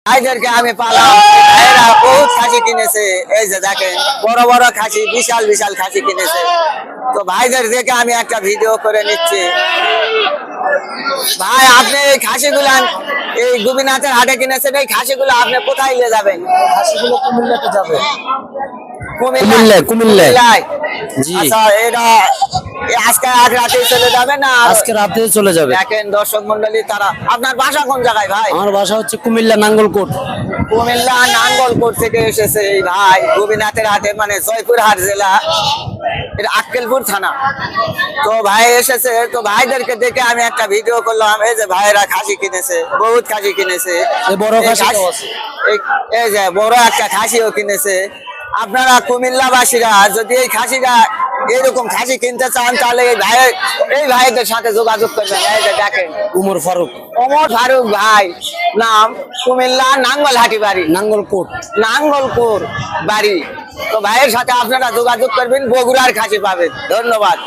ভাইদেরকে আমি পালাম, ভাইয়েরা বহুত খাসি কিনেছে। এই যে দেখেন বড় বড় খাসি, বিশাল বিশাল খাসি কিনেছে। তো ভাইদের দেখে আমি একটা ভিডিও করে নিচ্ছি। ভাই আপনি এই খাসিগুলা এই গোপীনাথের হাটে কিনেছেন, এই খাসিগুলো আপনি কোথায় নিয়ে যাবেন? খাসিগুলো কুমিল্লাতে যাবে। কুমিল্লায়। জি। আচ্ছা, এটা আজকে আজ রাতে চলে যাবে না আজকে রাতে চলে যাবে। দেখেন দর্শক মন্ডলী, তারা আপনার বাসা কোন জায়গায় ভাই? আমার বাসা হচ্ছে কুমিল্লা নাঙ্গলকোট। কুমিল্লা নাঙ্গলকোট থেকে এসেছে এই ভাই গোপীনাথের হাটে, মানে জয়পুরহাট জেলা, এটা আক্কেলপুর থানা। তো ভাই এসেছে, তো ভাইদেরকে দেখে আমি একটা ভিডিও করলাম। এই যে ভাইরা খাসি কিনেছে, বহুত খাসি কিনেছে। এই বড় এই খাসিটাও খাসি- আছে। এই যে বড় একটা খাসিও কিনেছে। আপনারা কুমিল্লাবাসীরা যদি এই খাসিটা এরকম খাসি কিনতে চান, তাহলে এই ভাইদের সাথে যোগাযোগ করবেন। এই যে দেখেন উমর ফারুক, ওমর ফারুক ভাই নাম, কুমিল্লা নাঙ্গলহাটি বাড়ি, নাঙ্গলকোট। নাঙ্গলপুর বাড়ি। তো ভাইয়ের সাথে আপনারা যোগাযোগ করবেন, বগুড়ার খাসি পাবেন। ধন্যবাদ।